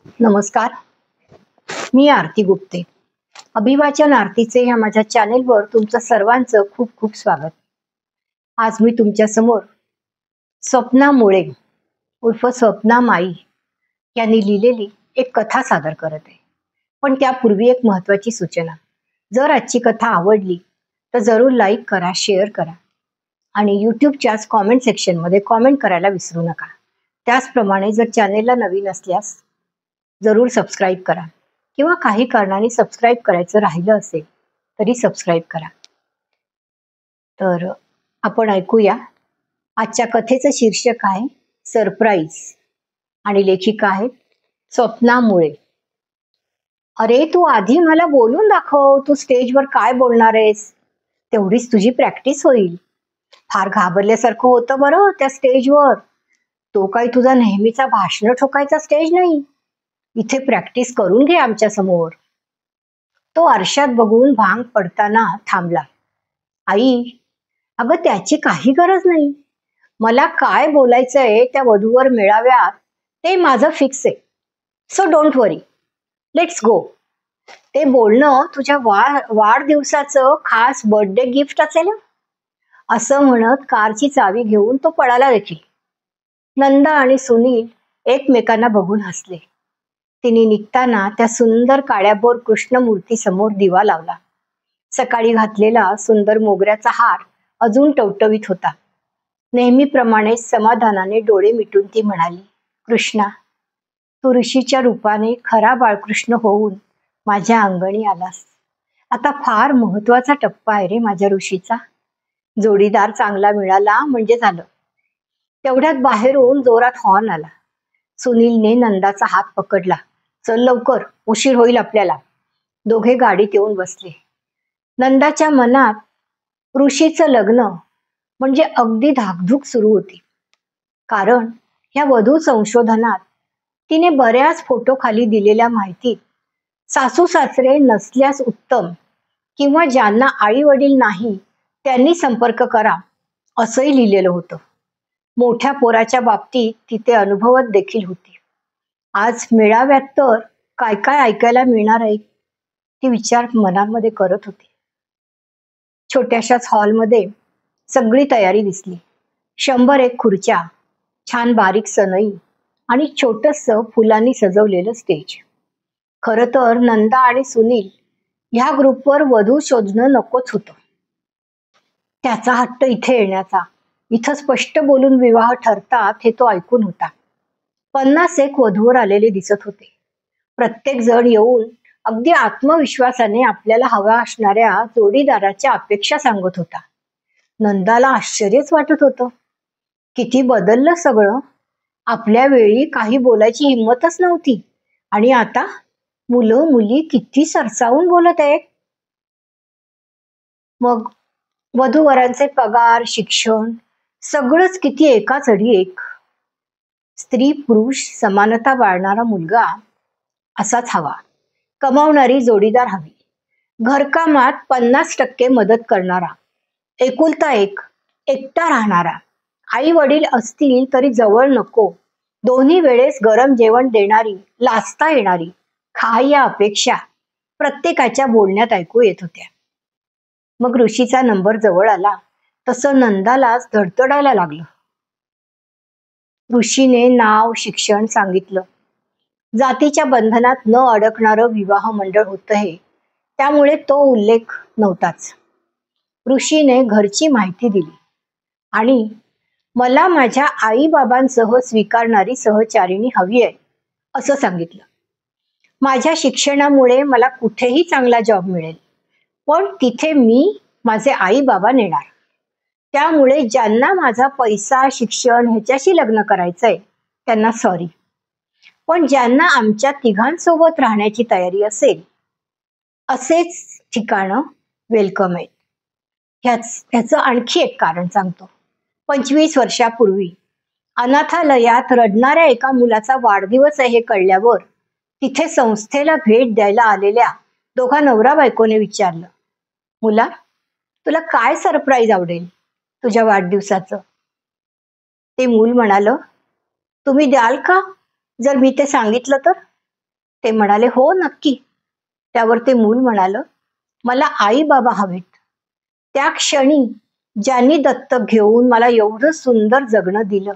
नमस्कार, मी आरती गुप्ते. अभिवाचन आरतीचे ह्या माझ्या चॅनेलवर तुमचं सर्वांचं खूप खूप स्वागत. आज मी तुमच्या समोर स्वप्ना मुळे उर्फ स्वप्ना माई यांनी लिहिलेली एक कथा सादर करत आहे. पण त्यापूर्वी एक महत्वाची सूचना. जर आजची कथा आवडली तर जरूर लाईक करा, शेअर करा आणि यूट्यूबच्याच कॉमेंट सेक्शनमध्ये कॉमेंट करायला विसरू नका. त्याचप्रमाणे जर चॅनेलला नवीन असल्यास जरूर सबस्क्राईब करा किंवा काही कारणाने सबस्क्राईब करायचं राहिलं असेल तरी सबस्क्राईब करा. तर आपण ऐकूया. आजच्या कथेचं शीर्षक आहे सरप्राईज आणि लेखिका आहेत स्वप्ना मुळे. अरे तू आधी मला बोलून दाखव, तू स्टेजवर काय बोलणार आहेस, तेवढीच तुझी प्रॅक्टिस होईल. फार घाबरल्यासारखं होतं बरं त्या स्टेजवर. तो काही तुझा नेहमीचा भाषण ठोकायचा स्टेज नाही. इथे प्रॅक्टिस करून घे आमच्या समोर. तो आरशात बघून भांग पडताना थांबला. आई, अगं त्याची काही गरज नाही. मला काय बोलायचंय त्या वधूवर मेळाव्यात ते माझं फिक्स आहे. So don't worry, let's go. ते बोलणं तुझ्या वाढदिवसाचं खास बर्थडे गिफ्ट असेल. असं म्हणत कारची चावी घेऊन तो पळाला देखील. नंदा आणि सुनील एकमेकांना बघून हसले. तिने निघताना त्या सुंदर काळ्याभोर कृष्णमूर्ती समोर दिवा लावला. सकाळी घातलेला सुंदर मोगऱ्याचा हार अजून टवटवीत होता. नेहमीप्रमाणे समाधानाने डोळे मिटून ती म्हणाली, कृष्णा, तू ऋषीच्या रूपाने खरा बाळकृष्ण होऊन माझ्या अंगणी आलास. आता फार महत्वाचा टप्पा आहे रे माझ्या ऋषीचा. जोडीदार चांगला मिळाला म्हणजे झालं. तेवढ्यात बाहेरून जोरात हॉर्न आला. सुनीलने नंदाचा हात पकडला. चल लवकर, उशीर होईल आपल्याला. दोघे गाडीत येऊन बसले. नंदाच्या मनात ऋषीचं लग्न म्हणजे अगदी धाकधूक सुरू होती. कारण ह्या वधू संशोधनात तिने बऱ्याच फोटो खाली दिलेल्या माहितीत सासू सासरे नसल्यास उत्तम किंवा ज्यांना आई वडील नाही त्यांनी संपर्क करा असंही लिहिलेलं होतं. मोठ्या पोराच्या बाबतीत तिथे अनुभवत देखील होती. आज मेळाव्यात तर काय काय ऐकायला मिळणार आहे ती विचार मनामध्ये करत होती. छोट्याशाच हॉलमध्ये सगळी तयारी दिसली. 101 खुर्च्या, छान बारीक सनई आणि छोटंसं फुलांनी सजवलेलं स्टेज. खरं तर नंदा आणि सुनील ह्या ग्रुपवर वधू शोधणं नकोच होतं. त्याचा हट्ट इथे येण्याचा, इथं स्पष्ट बोलून विवाह ठरतात हे तो ऐकून होता. 51 वधूवर आलेले दिसत होते. प्रत्येक जण येऊन अगदी आत्मविश्वासाने आपल्याला हव्या असणाऱ्या जोडीदाराच्या अपेक्षा सांगत होता. नंदाला आश्चर्यच वाटत होतं. किती बदललं सगळं. आपल्या वेळी काही बोलायची हिंमतच नव्हती आणि आता मुलं मुली किती सरसावून बोलत आहेत. मग वधूवरांचे पगार, शिक्षण सगळंच किती एकाच अडी एक. स्त्री पुरुष समानता बाळगणारा मुलगा असाच हवा. कमावणारी जोडीदार हवी. घरकामात 50% मदत करणारा. एकुलता एक, एकटा राहणारा. आई वडील असतील तरी जवळ नको. दोन्ही वेळेस गरम जेवण देणारी, लाजता येणारी. या अपेक्षा प्रत्येकाच्या बोलण्यात ऐकू येत होत्या. मग ऋषीचा नंबर जवळ आला तसं नंदालाच धडधडायला लागलं. ऋषीने नाव, शिक्षण सांगितलं. जातीच्या बंधनात न अडकणारं विवाह मंडळ होतं हे, त्यामुळे तो उल्लेख नव्हताच. ऋषीने घरची माहिती दिली आणि मला माझ्या आई बाबांसह स्वीकारणारी सहचारिणी हवी आहे असं सांगितलं. माझ्या शिक्षणामुळे मला कुठेही चांगला जॉब मिळेल, पण तिथे मी माझे आई बाबा नेणार. त्यामुळे ज्यांना माझा पैसा, शिक्षण ह्याच्याशी लग्न करायचंय त्यांना सॉरी, पण ज्यांना आमच्या तिघांसोबत राहण्याची तयारी असेल असेच ठिकाणं वेलकम आहेत. ह्याचं आणखी एक कारण सांगतो. 25 वर्षापूर्वी अनाथालयात रडणाऱ्या एका मुलाचा वाढदिवस आहे हे कळल्यावर तिथे संस्थेला भेट द्यायला आलेल्या दोघा नवरा बायकोने विचारलं, मुला, तुला काय सरप्राईज आवडेल तुझ्या वाढदिवसाचं? ते मूल म्हणालं, तुम्ही द्याल का जर मी ते सांगितलं तर? ते म्हणाले, हो नक्की. त्यावर ते मूल म्हणालं, मला आई बाबा हवेत. त्या क्षणी ज्यांनी दत्तक घेऊन मला एवढं सुंदर जगणं दिलं,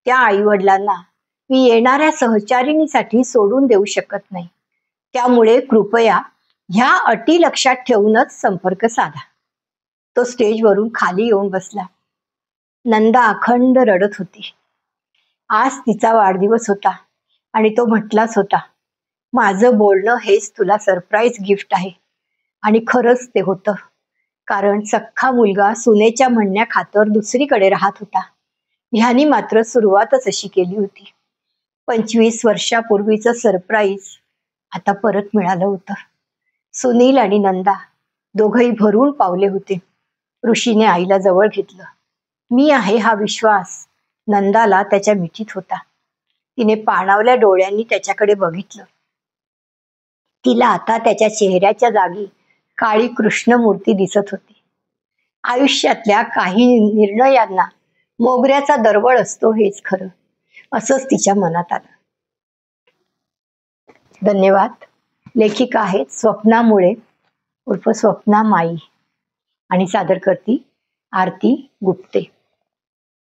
त्या आई वडिलांना मी येणाऱ्या सहचारिणीसाठी सोडून देऊ शकत नाही. त्यामुळे कृपया ह्या अटी लक्षात ठेवूनच संपर्क साधा. तो स्टेजवरून खाली येऊन बसला. नंदा अखंड रडत होती. आज तिचा वाढदिवस होता आणि तो म्हटलाच होता, माझं बोलणं हेच तुला सरप्राईज गिफ्ट आहे. आणि खरंच ते होतं. कारण सख्खा मुलगा सुनेच्या म्हणण्याखातर दुसरीकडे राहत होता. ह्यानी मात्र सुरुवातच अशी केली होती. 25 वर्षापूर्वीचं सरप्राईज आता परत मिळालं होतं. सुनील आणि नंदा दोघंही भरून पावले होते. ऋषीने आईला जवळ घेतलं. मी आहे हा विश्वास नंदाला त्याच्या मिठीत होता. तिने पाणावल्या डोळ्यांनी त्याच्याकडे बघितलं. तिला आता त्याच्या चेहऱ्याच्या जागी काळी कृष्णमूर्ती दिसत होती. आयुष्यातल्या काही निर्णयांना मोगऱ्याचा दरवळ असतो हेच खरं, असंच तिच्या मनात आलं. धन्यवाद. लेखिका आहेत स्वप्ना मुळे उर्फ स्वप्ना माई आणि सादर करती आरती गुप्ते.